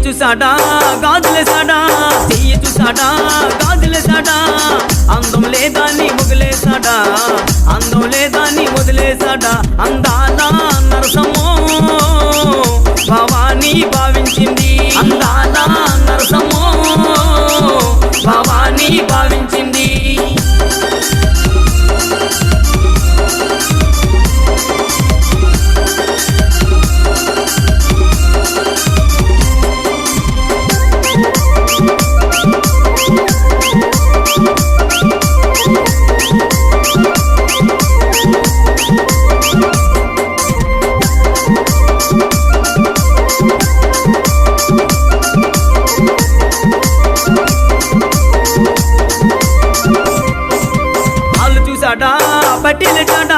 చూసాడా గాజులేసాడా, చెయ్యి చూసాడా గాజులేసాడా, అందం లేదా నీ మొదలేసాడా, అందం లేదా నీ మొదలేసాడా. అందాల నరసమో భవానీ భావించింది, అందాల నరసమో భవానీ భావించింది. పట్టిలేచాడా